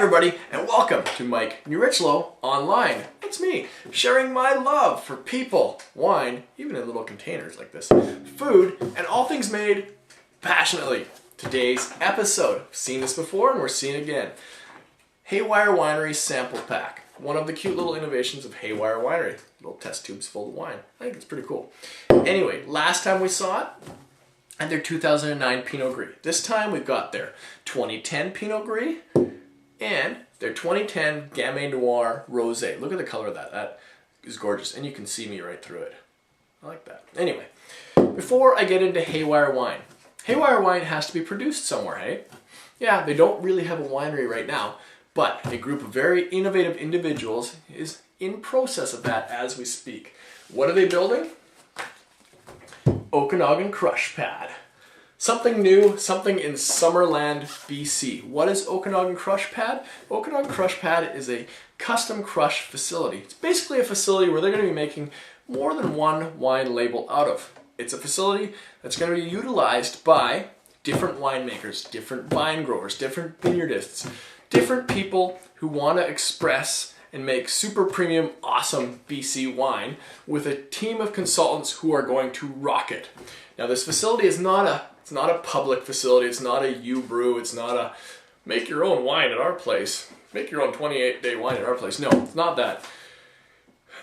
everybody, and welcome to Mike Nierychlo Online. It's me, sharing my love for people, wine, even in little containers like this, food, and all things made passionately. Today's episode, we've seen this before and we're seeing it again. Haywire Winery Sample Pack. One of the cute little innovations of Haywire Winery. Little test tubes full of wine. I think it's pretty cool. Anyway, last time we saw it, and their 2009 Pinot Gris. This time we've got their 2010 Pinot Gris and their 2010 Gamay Noir Rosé. Look at the color of that. That is gorgeous, and you can see me right through it. I like that. Anyway, before I get into Haywire wine, Haywire wine has to be produced somewhere, hey? Yeah, they don't really have a winery right now, but a group of very innovative individuals is in process of that as we speak. What are they building? Okanagan Crush Pad. Something new, something in Summerland, BC. What is Okanagan Crush Pad? Okanagan Crush Pad is a custom crush facility. It's basically a facility where they're going to be making more than one wine label out of. It's a facility that's going to be utilized by different winemakers, different vine growers, different vineyardists, different people who want to express and make super premium, awesome BC wine with a team of consultants who are going to rock it. Now, this facility is not a public facility. It's not a you brew. It's not a make your own wine at our place. Make your own 28-day wine at our place. No, it's not that.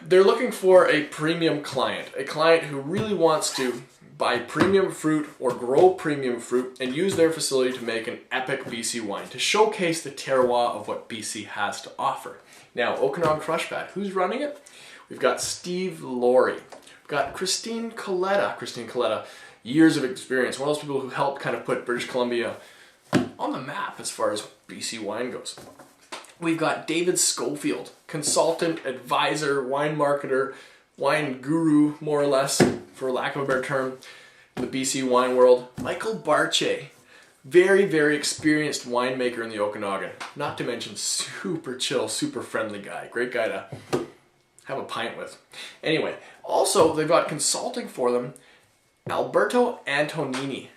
They're looking for a premium client, a client who really wants to buy premium fruit or grow premium fruit and use their facility to make an epic BC wine, to showcase the terroir of what BC has to offer. Now, Okanagan Crush Pad, who's running it? We've got Steve Laurie. We've got Christine Coletta, years of experience, one of those people who helped kind of put British Columbia on the map as far as BC wine goes. We've got David Schofield, consultant, advisor, wine marketer, wine guru, more or less, for lack of a better term, in the BC wine world. Michael Barche, very, very experienced winemaker in the Okanagan. Not to mention super chill, super friendly guy. Great guy to have a pint with. Anyway, also they've got consulting for them, Alberto Antonini.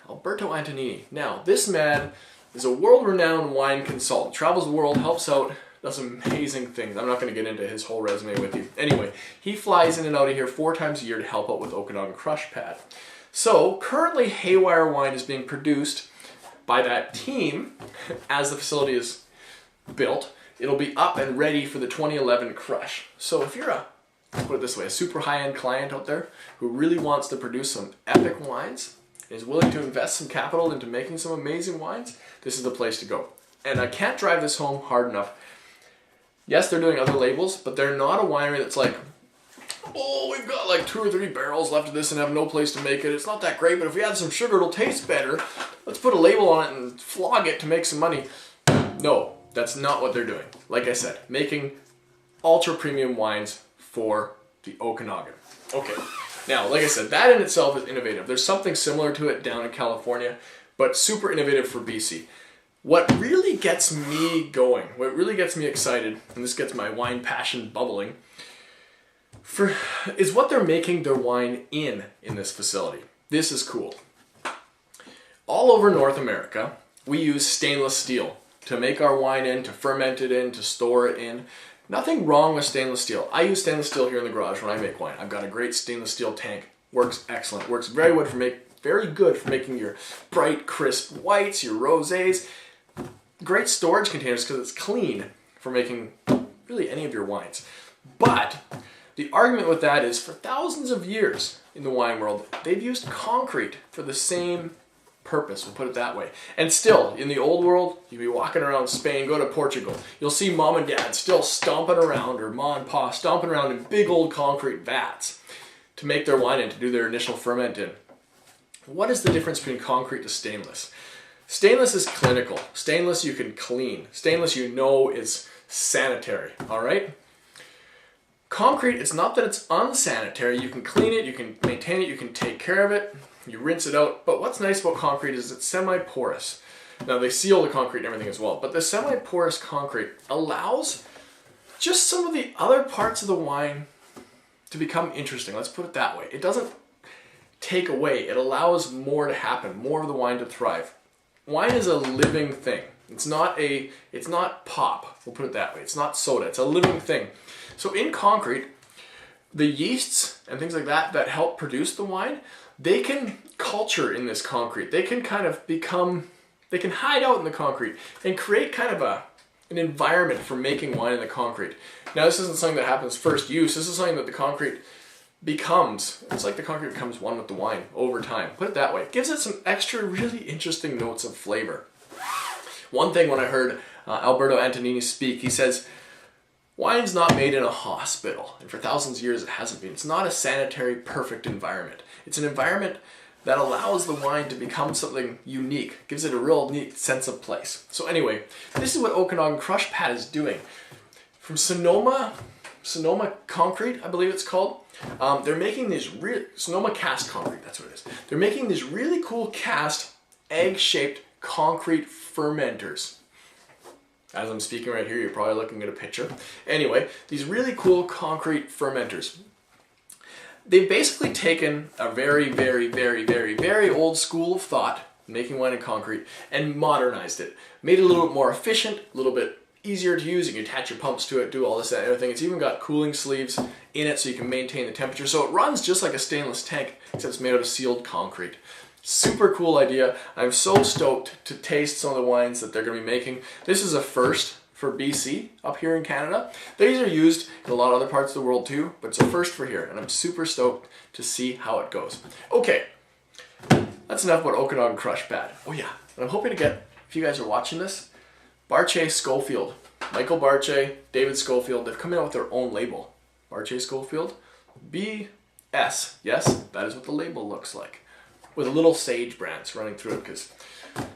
Now, this man is a world-renowned wine consultant. Travels the world, helps out, does amazing things. I'm not going to get into his whole resume with you. Anyway, he flies in and out of here 4 times a year to help out with Okanagan Crush Pad. So, currently Haywire wine is being produced by that team as the facility is built. It'll be up and ready for the 2011 Crush. So if you're let's put it this way, a super high-end client out there who really wants to produce some epic wines, is willing to invest some capital into making some amazing wines, this is the place to go. And I can't drive this home hard enough. Yes, they're doing other labels, but they're not a winery that's like, oh, we've got like 2 or 3 barrels left of this and have no place to make it. It's not that great, but if we add some sugar, it'll taste better. Let's put a label on it and flog it to make some money. No, that's not what they're doing. Like I said, making ultra premium wines for the Okanagan. Okay, now, like I said, that in itself is innovative. There's something similar to it down in California, but super innovative for BC. What really gets me going, what really gets me excited, and this gets my wine passion bubbling, is what they're making their wine in this facility. This is cool. All over North America, we use stainless steel to make our wine in, to ferment it in, to store it in. Nothing wrong with stainless steel. I use stainless steel here in the garage when I make wine. I've got a great stainless steel tank. Works excellent. Works very good for making your bright, crisp whites, your rosés. Great storage containers because it's clean for making really any of your wines. But the argument with that is for thousands of years in the wine world, they've used concrete for the same purpose, we'll put it that way. And still, in the old world, you'd be walking around Spain, go to Portugal, you'll see mom and dad still stomping around, or ma and pa stomping around in big old concrete vats to make their wine in, to do their initial ferment in. What is the difference between concrete to stainless? Stainless is clinical. Stainless you can clean. Stainless you know is sanitary, all right? Concrete, it's not that it's unsanitary. You can clean it, you can maintain it, you can take care of it, you rinse it out. But what's nice about concrete is it's semi-porous. Now they seal the concrete and everything as well, but the semi-porous concrete allows just some of the other parts of the wine to become interesting. Let's put it that way. It doesn't take away, it allows more to happen, more of the wine to thrive. Wine is a living thing. It's not pop, we'll put it that way. It's not soda, it's a living thing. So in concrete, the yeasts and things like that that help produce the wine, they can culture in this concrete. They can kind of they can hide out in the concrete and create kind of an environment for making wine in the concrete. Now this isn't something that happens first use, this is something that the concrete becomes, it's like the concrete becomes one with the wine over time. Put it that way. It gives it some extra really interesting notes of flavor. One thing when I heard Alberto Antonini speak, he says, wine's not made in a hospital, and for thousands of years it hasn't been. It's not a sanitary, perfect environment. It's an environment that allows the wine to become something unique, gives it a real neat sense of place. So anyway, this is what Okanagan Crush Pad is doing. From Sonoma Concrete, I believe it's called, they're making these Sonoma Cast Concrete, that's what it is. They're making these really cool cast, egg-shaped concrete fermenters. As I'm speaking right here, you're probably looking at a picture. Anyway, these really cool concrete fermenters. They've basically taken a very, very, very, very, very old school of thought, making wine in concrete, and modernized it. Made it a little bit more efficient, a little bit easier to use. You can attach your pumps to it, do all this, that, and everything. It's even got cooling sleeves in it so you can maintain the temperature. So it runs just like a stainless tank, except it's made out of sealed concrete. Super cool idea. I'm so stoked to taste some of the wines that they're going to be making. This is a first for BC up here in Canada. These are used in a lot of other parts of the world too, but it's a first for here, and I'm super stoked to see how it goes. Okay, that's enough about Okanagan Crush Pad. Oh yeah, and I'm hoping to get, if you guys are watching this, Barche Schofield, Michael Barche, David Schofield, they've come out with their own label. Barche Schofield, BS. Yes, that is what the label looks like. With a little sage branch running through it, because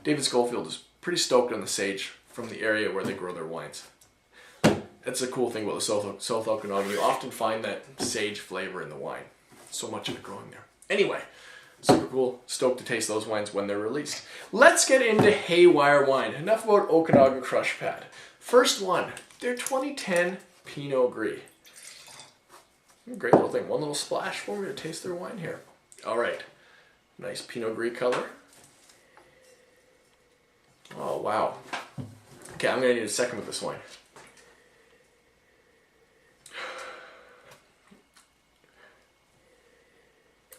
David Schofield is pretty stoked on the sage from the area where they grow their wines. That's a cool thing about the South Okanagan. You often find that sage flavor in the wine. So much of it growing there. Anyway, super cool. Stoked to taste those wines when they're released. Let's get into Haywire wine. Enough about Okanagan Crush Pad. First one, their 2010 Pinot Gris. Great little thing. One little splash for me to taste their wine here. All right. Nice Pinot Gris color. Oh, wow. Okay, I'm going to need a second with this wine.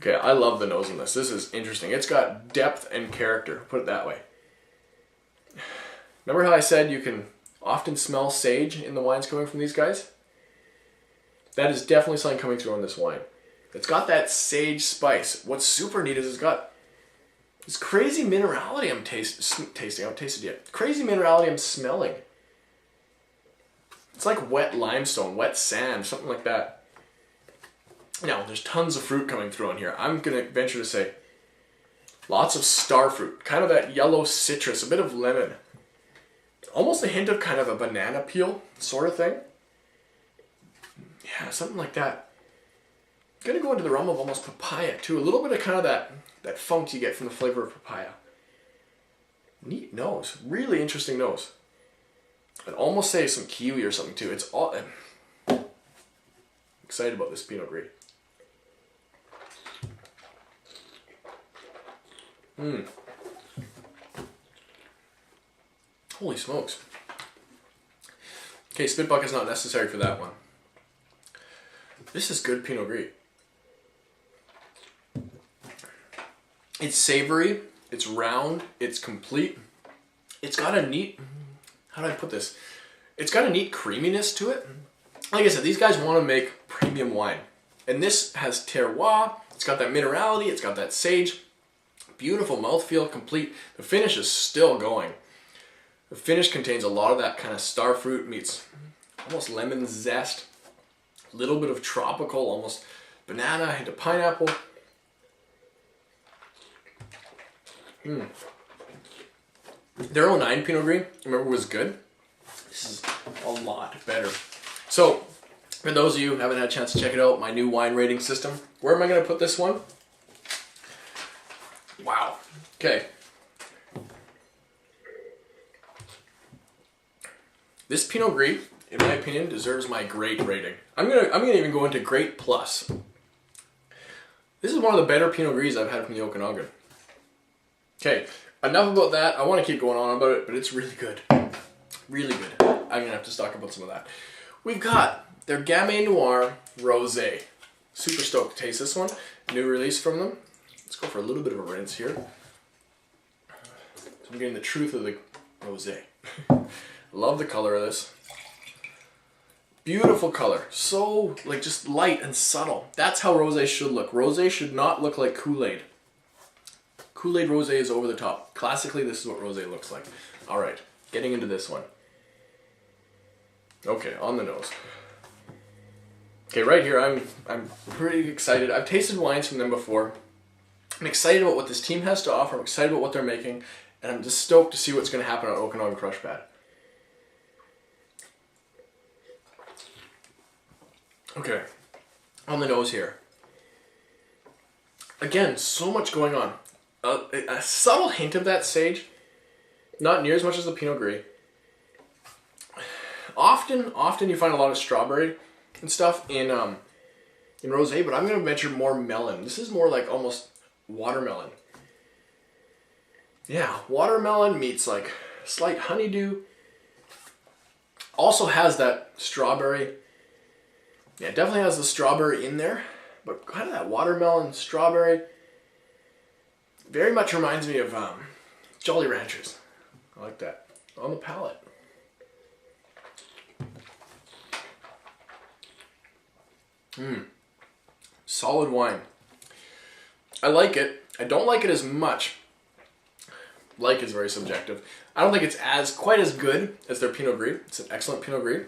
Okay, I love the nose on this. This is interesting. It's got depth and character, put it that way. Remember how I said you can often smell sage in the wines coming from these guys? That is definitely something coming through on this wine. It's got that sage spice. What's super neat is it's got this crazy minerality I'm tasting. I haven't tasted yet. Crazy minerality I'm smelling. It's like wet limestone, wet sand, something like that. Now, there's tons of fruit coming through on here. I'm going to venture to say lots of star fruit, kind of that yellow citrus, a bit of lemon. Almost a hint of kind of a banana peel sort of thing. Yeah, something like that. Gonna go into the realm of almost papaya too. A little bit of kind of that funk you get from the flavor of papaya. Neat nose. Really interesting nose. I'd almost say some kiwi or something too. It's all... I'm excited about this Pinot Gris. Holy smokes. Okay, spit bucket is not necessary for that one. This is good Pinot Gris. It's savory, it's round, it's complete. It's got a neat, how do I put this? It's got a neat creaminess to it. Like I said, these guys want to make premium wine. And this has terroir, it's got that minerality, it's got that sage. Beautiful mouthfeel, complete. The finish is still going. The finish contains a lot of that kind of star fruit meets almost lemon zest. A little bit of tropical, almost banana, hint of pineapple. Their 09 Pinot Gris, remember, was good. This is a lot better. So, for those of you who haven't had a chance to check it out, my new wine rating system. Where am I going to put this one? Wow. Okay. This Pinot Gris, in my opinion, deserves my great rating. I'm gonna even go into great plus. This is one of the better Pinot Gris I've had from the Okanagan. Okay, enough about that. I want to keep going on about it, but it's really good. Really good. I'm going to have to talk about some of that. We've got their Gamay Noir Rosé. Super stoked to taste this one. New release from them. Let's go for a little bit of a rinse here. So I'm getting the truth of the rosé. Love the color of this. Beautiful color. So like just light and subtle. That's how rosé should look. Rosé should not look like Kool-Aid. Kool-Aid rosé is over the top. Classically, this is what rosé looks like. All right, getting into this one. Okay, on the nose. Okay, right here, I'm pretty excited. I've tasted wines from them before. I'm excited about what this team has to offer. I'm excited about what they're making, and I'm just stoked to see what's going to happen on Okanagan Crush Pad. Okay, on the nose here. Again, so much going on. A subtle hint of that sage, not near as much as the Pinot Gris. Often you find a lot of strawberry and stuff in rosé, but I'm going to venture more melon. This is more like almost watermelon. Yeah, watermelon meets like slight honeydew. Also has that strawberry. Yeah, it definitely has the strawberry in there, but kind of that watermelon strawberry. Very much reminds me of Jolly Ranchers. I like that. On the palate. Solid wine. I like it. I don't like it as much. Like is very subjective. I don't think it's quite as good as their Pinot Gris. It's an excellent Pinot Gris.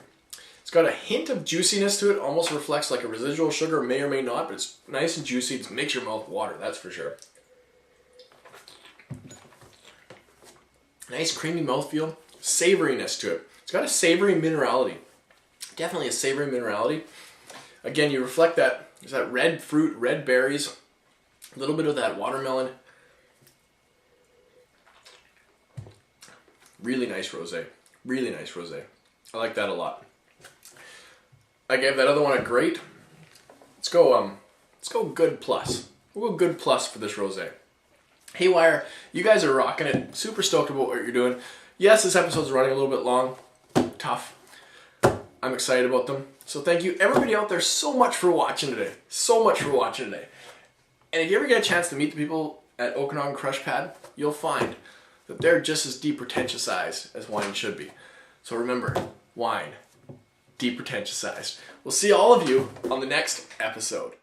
It's got a hint of juiciness to it. Almost reflects like a residual sugar, may or may not, but it's nice and juicy. It makes your mouth water, that's for sure. Nice creamy mouthfeel. Savoriness to it. It's got a savory minerality. Definitely a savory minerality. Again, you reflect that. There's that red fruit, red berries. A little bit of that watermelon. Really nice rosé. Really nice rosé. I like that a lot. I gave that other one a great. Let's go good plus. We'll go good plus for this rosé. Haywire, you guys are rocking it. Super stoked about what you're doing. Yes, this episode's running a little bit long. Tough. I'm excited about them. So thank you everybody out there so much for watching today. So much for watching today. And if you ever get a chance to meet the people at Okanagan Crush Pad, you'll find that they're just as depretentious as wine should be. So remember, wine, depretentious. We'll see all of you on the next episode.